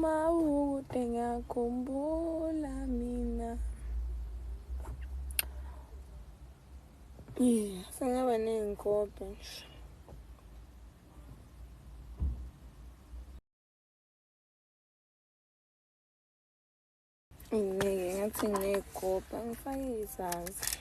noma ukude ngiyakhumbula mina. Sengaba ney'nkobe nje. Ngeke ngathi nginey'gobha ngifake izazi.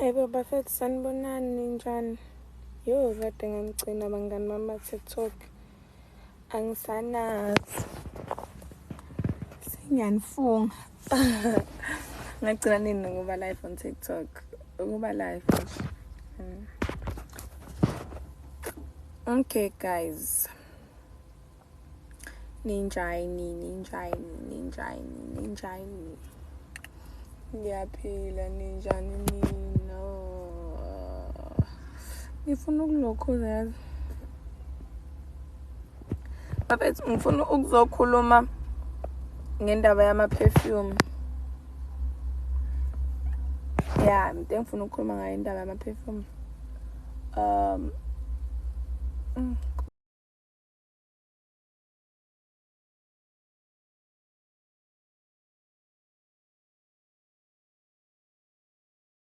Hey bafethu, sanibonani ninjani? Yo, kade ngamgcina abangani bami TikTok. Angisanazi. Sengiyanifunga. Ngagcina nini ngokuba live on TikTok? Ukuba live nje. Okay guys. Ninjani. Ngiyaphila, ninjani nina? Ngifuna ukulokhuza yazi. Bafethu, ngifuna ukuzokhuluma ngendaba yama-perfume. Ngifuna ukukhuluma ngayo indaba yama-perfume.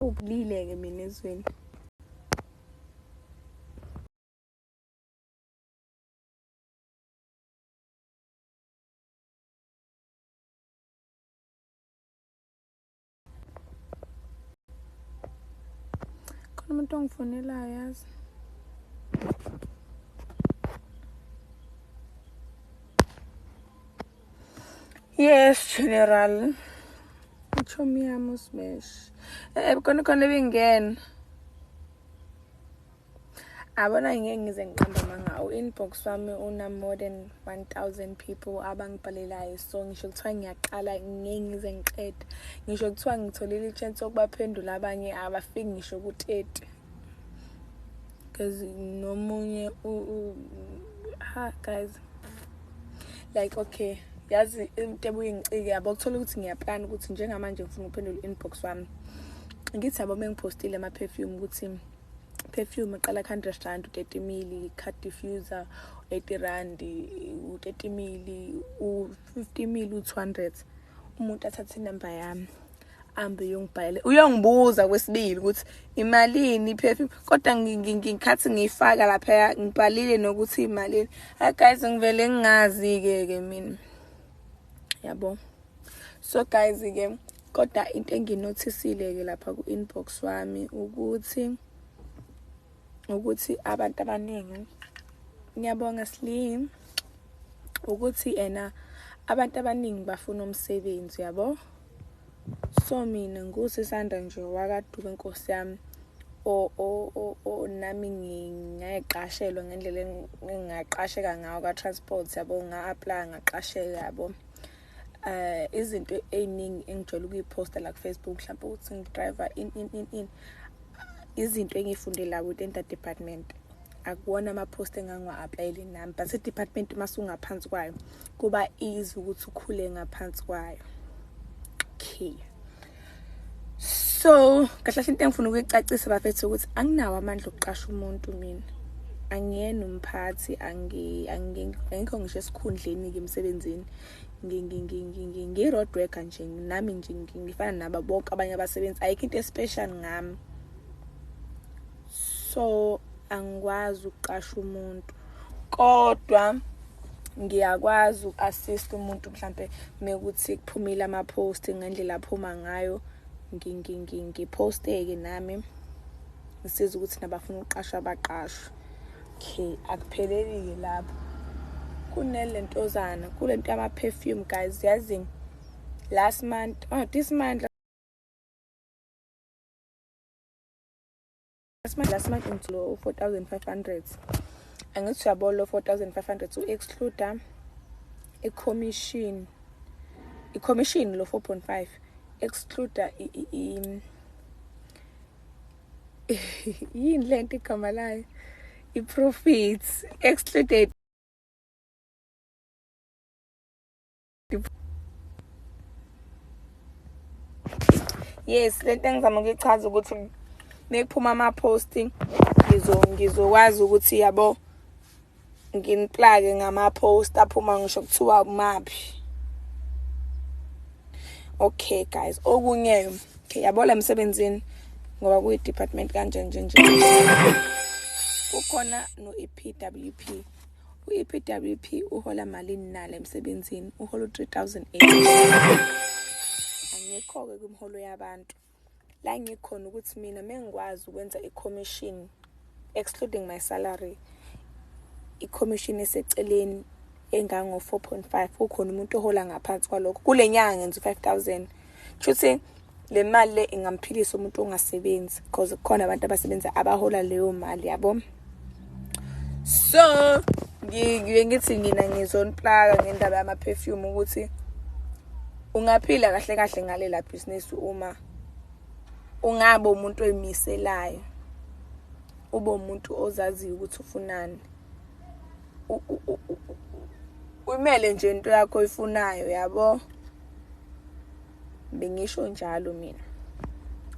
Ubulile-ke mina ezweni. Khona umuntu ongifonelayo yazi. Yes, General. Uchomi yami uSmash. Khona bengena. Abona ngeke ngize ngiqambe amanga. U-inbox wami una more than 1,000 people abangibhalelayo. So ngisho kuthiwa ngiyaqala ngeke ngize ngiqede. Ngisho kuthiwa ngitholile i-chance yokubaphendula abanye abafiki ngisho ku-30. Cause nomunye guys. Like okay, yazi into ebuye ngicike yabo ukuthola ukuthi ngiyaplan ukuthi njengamanje ngifuna ukuphendula i-inbox wami. Ngithi yabo mengipostile ama-perfume ukuthi perfume eqala 100 rand, 30 ml, cut diffuser 80 rand, 30 ml, 50 ml, 200. Umuntu athathe inamba yami ambe uyongibhalela, uyongibuza kwesibili ukuthi imalini perfume, kodwa ngikhathi ngiyifaka lapha ngibhalile nokuthi imalini. Guys, ngivele ngingazi ke mina. Yabo. So guys ke kodwa into enginothisile ke lapha ku-inbox wami ukuthi abantu abaningi, ngiyabonga Slim, ukuthi abantu abaningi bafuna umsebenzi yabo. So mina ngusisanda nje wakaDube Nkosi yami nami ngiyayiqashelwa ngendlela engingaqasheka ngayo ka-transport yabo, nga-apply ngaqasheka yabo. Izinto eziningi engijwayele ukuyiphosta la ku-Facebook mhlawumbe ukuthi ngidriver in izinto engifundela within the department. Akuwona ama-post engangiwa-applyele nami, but i-department masungaphansi kwayo kuba easy ukuthi ukhule ngaphansi kwayo. Okay. So, kahle into engifuna ukuyicacisa bafethu ukuthi anginawo amandla okuqasha umuntu mina. Angiyena umphathi, angikho ngisho esikhundleni ke emsebenzini. Ngi-road worker nje, nami nje ngifana nabo bonke abanye abasebenzi. Ayikho into especial ngami. So, angikwazi ukuqasha umuntu. Kodwa ngiyakwazi uku-assist umuntu mhlambe mekuthi kuphumile ama-post ngendlela aphuma ngayo. Ngiposte-ke nami ngisiza ukuthi nabafuna ukuqasha abaqashwe. Okay, akupheleli-ke lapho. Kunelentozana, kulento yama-perfume guys, yazi this month ngitlo 4,500. Angithi yabo lo 4,500 u-exclude i-commission lo 4.5, exclude yini lento igama layo, i-profits excluded. Yes, lento engizama ukuyichaza ukuthi mekuphuma ama-posting ngizokwazi ukuthi yabo nginiplage ngama-post aphuma ngisho kuthiwa kumaphi. Okay guys, okunye okay yabo la emsebenzini ngoba kuyi-department kanje nje. Kukhona no-EPWP. U-EPWP uhola malini nala emsebenzini? Uhola 3,800. Angikho-ke kumholo yabantu. La ngikhona ukuthi mina mengikwazi ukwenza i-commission excluding my salary. I-commission eseceleni engango 4.5 kukhona umuntu ohola ngaphansi kwalokho. Kule nyanga ngenza 5,000. Futhi le mali le ingamphilisa umuntu ongasebenzi because kukhona abantu abasebenza abahola leyo mali yabo. So ngithi ngizoniplaka ngendaba yama perfume ukuthi ungaphila kahle kahle ngalela business uma ungabe umuntu oyimiselayo, ube umuntu ozaziyo ukuthi ufunani, uyimele nje into yakho oyifunayo yabo. Bengisho njalo mina.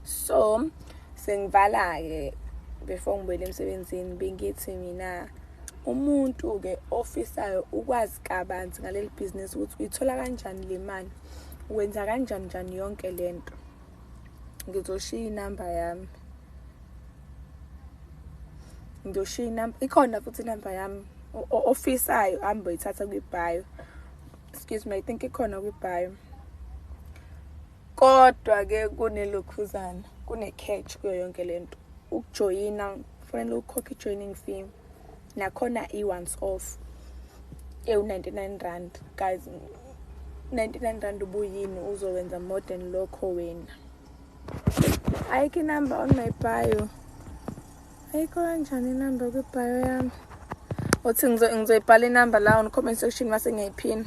So sengivala ke before ngibuyele emsebenzini bengithi mina umuntu ke ofisayo ukwazi kabanzi ngaleli business ukuthi uyithola kanjani le mali, wenza kanjani yonke lento. Ngizoshiya inamba yami. Ikhona futhi inamba yami ofisayo ahambe ithatha kwi-bio. Excuse me, I think ikhona kwi-bio. Kodwa ke kunelokhuzana, kune-catch kuyo yonke lento. Ukujoyina kufanele ukhokhe i-joining fee. Nakhona i-once off ewu-99 guys. 99 rand ubuyini uzowenza more than lokho wena. Ayikho inamba on my bio. Ayikho kanjani inamba kwi-bio yami? Uthi ngizoyibhala inamba la on comment section mase ngiyayiphina.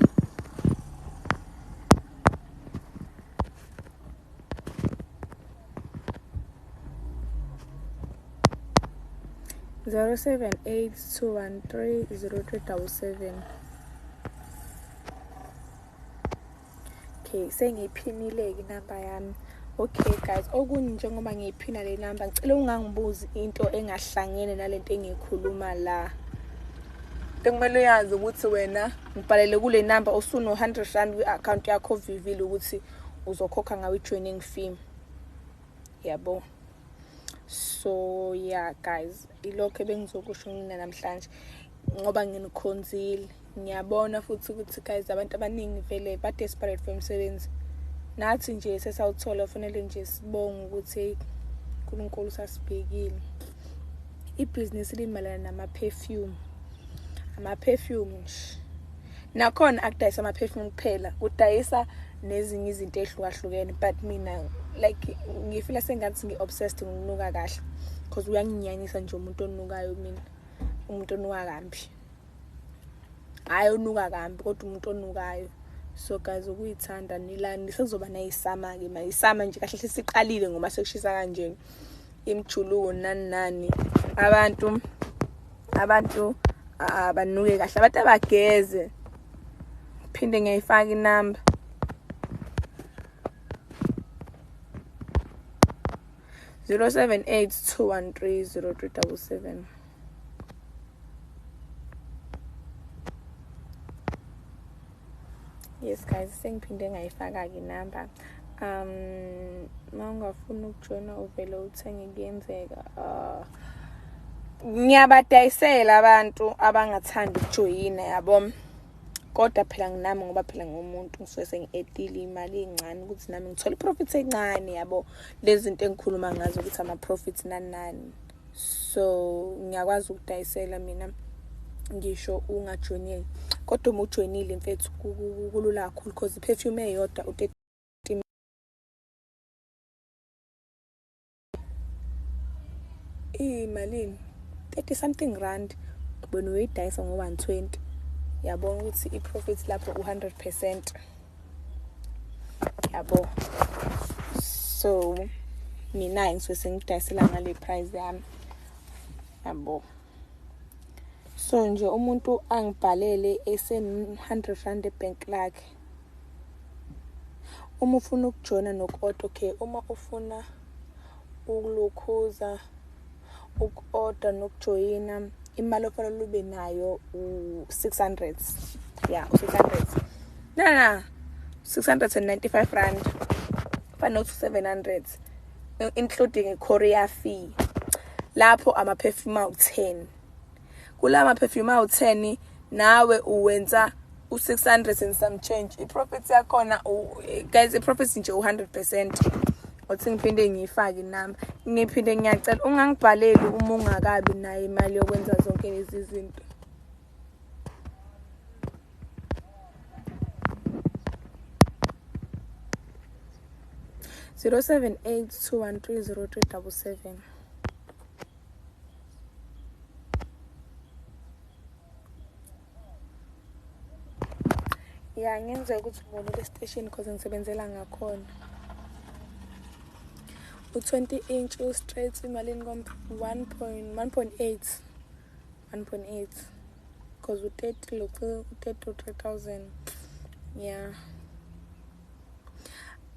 Zero 78 213 0377. Okay, sengiyiphinile-ke inamba yami. Okay guys, okunye njengoba ngiyiphina le namba, ngicela ungangibuzi into engahlangene nalento engiyikhuluma la. Kumele uyazi ukuthi wena ngibhalele kule namba usuno 100 rand kwi-account yakho vivile ukuthi uzokhokha ngawo i-joining fee. Yabo. So yeah guys, ilokho bengizokusho mina namhlanje ngoba nginikhonzile. Ngiyabona futhi ukuthi guys abantu abaningi vele ba desperate for umsebenzi. Nathi nje sesawuthola kufanele nje sibonge ukuthi uNkulunkulu sasibhekile. Ibusiness limalana nama-perfume. Ama-perfume nje. Nakhona akudayisa ama-perfume kuphela, kudayisa nezinye izinto ehlukahlukene, but mina like ngifila sengathi ngi-obsessed ngokunuka kahle because uyanginyanyisa nje umuntu onukayo mina. Umuntu onuka kambi. Hayi onuka kambi kodwa umuntu onukayo. So guys, ukuyithanda nilani sekuzoba nayisama ke mayisama nje kahle siqalile ngoba sekushisa kanje imjuluko nani abantu abanuke kahle, abantu abageze. Phinde ngiyayifaka inamba 078 213 0377. Yes guys, sengiphinde ngayifaka ke inamba. Mawungafuna ukujoina uvele uthenge kuyenzeka. Ngiyabadayisela abantu abangathanda ukujoyina yabo. Kodwa phela nginami ngoba phela ngumuntu ngisuke sengi-edile imali encane ukuthi nami ngithola i-profit encane yabo. Lezi zinto engikhuluma ngazo ukuthi ama-profits nani. So ngiyakwazi ukudayisela mina ngisho ungajoinile. Kodwa uma ujoinile mfethu kulula kakhulu because i-perfume eyodwa u-30 imalini 30 something rand wena uyidayisa ngo-120. Yabona ukuthi i-profit lapho u100%. Yabo. So mina ngisuke sengidayisela ngale price yami. Yabo. So nje umuntu angibhalele esen 100 rand ebank lakhe. uma ufuna ukujoyina noku-order, okay, uma ufuna ukulokhuza uku-order nokujoyina, imali ofanele ube nayo u-600. Yeah, u-600. No, 695 rand. Fanele uthi 700, including a courier fee. Lapho ama-perfume awu-10. Kula ma-perfume awu-10 nawe uwenza u-600 and some change. I-profit yakhona guys, i-profit nje u-100%. Othi ngiphinde ngiyifake inamba. Ngiphinde ngiyacela ungangibhaleli uma ungakabi nayo imali yokwenza zonke lezi zinto. (078 213 0377). Yeah, ngenzeka ukuthi ubone le station because ngisebenzela ngakhona. U-20 inch straight imalini kom 1.8 because u-30 lokhu u-30 yeah.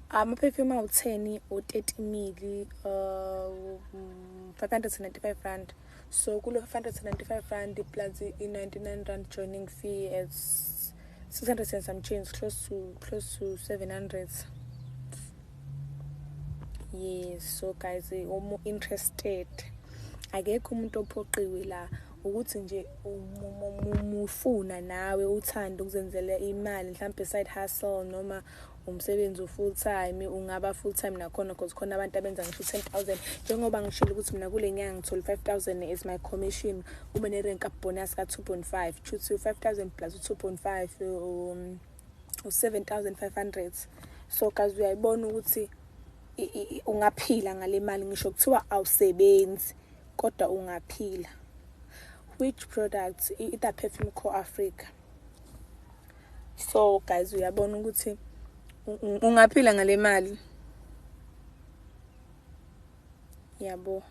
Ama-perfume awu-10 u-30 mili 595 rand. So kulo 595 rand plus i-99 rand joining fee at 600 and some change, close to 700. Yes, so guys, interested, akekho umuntu ophoqiwe la, ukuthi nje umufuna nawe uthanda ukuzenzela imali, mhlawumbe side hustle noma umsebenzi full time. Ungaba full time nakhona because khona abantu abenza ngisho 10,000. Njengoba ngishilo ukuthi mina kule nyanga ngithola 5,000 as my commission, ube ne-rank up bonus ka 2.5, chuthi 5,000 plus 2.5 u-7,500. So guys, uyayibona ukuthi ungaphila ngale mali, ngisho kuthiwa awusebenzi kodwa ungaphila. Which products? Ita Perfume Co Africa. So guys, uyabona ukuthi ungaphila ngale mali. Yabo.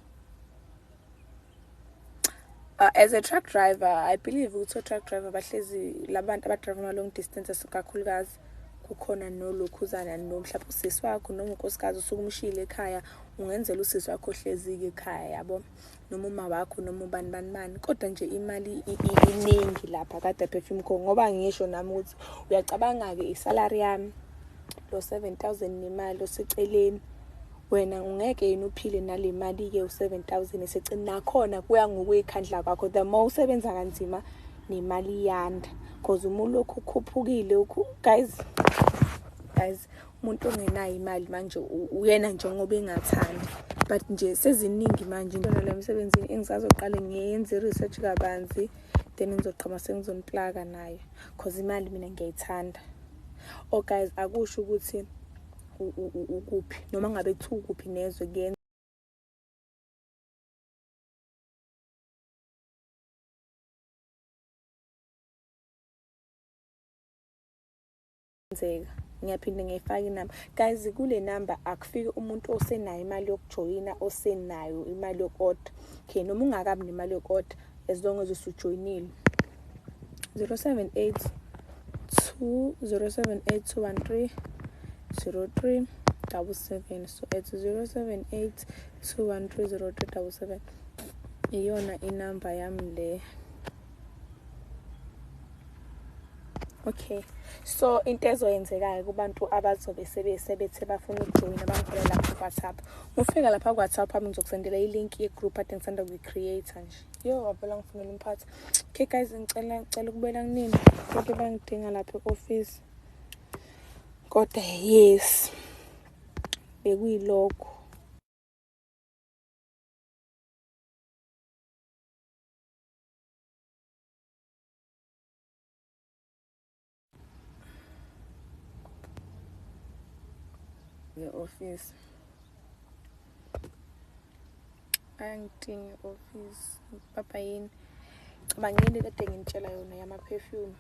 As a truck driver, I believe ukuthi truck driver bahlezi labantu abadrive ama long distances kakhulukazi, kukhona nolokhuzana nomhlapha usisi wakho noma unkosikazi usukumshila ekhaya, ungenzela usisi wakho hlezi ekhaya, yabo, noma uma wakho noma ubani. Kodwa nje imali iningi lapha kade Perfume Co, ngoba ngisho nami ukuthi uyacabanga ke isalary yami lo 7,000 nemali oseceleni, wena ungeke yini uphile nale mali ke u7,000 eseceleni. Nakhona kuya ngokuyikhandla kwakho, the more usebenza kanzima nemali yanda, because umuntu lokhu ukhuphukile guys, umuntu ongenayo imali manje uyena nje ngoba engathandi. But nje seziningi manje into nale emsebenzini engisazoqala ngiyenze research kabanzi, then ngizoqhama sengizonplaka nayo because imali mina ngiyayithanda. Oh guys, akusho ukuthi ukuphi noma ngabe thu kuphi nezwe kuyenzeka ngiyaphinde ngiyifaka inamba. Guys, kule namba akufiki umuntu osenayo imali yokujoyina, osenayo imali yoku-order. Okay, noma ungakabi nemali yoku-order, as long as usujoyinile. 078 213 0377. So it's 078 213 0377. Iyona inamba yami le. Okay, so into ezoyenzekayo kubantu abazobe sebethe bafuna ukujoyina, bangifole lapha ku-WhatsApp. Ufika lapha ku-WhatsApp ami ngizokusendela i-link ye-group ade ngisanda kuyi-creator nje. Wabela ngifunela umphathi. Okay guys, ngicela ukubela kunini konke bangidinga lapha e-office. Kodwa yes, bekuyilokho. The office angidingi office papa yini cabangeni kade ngintshela yona yama-perfume.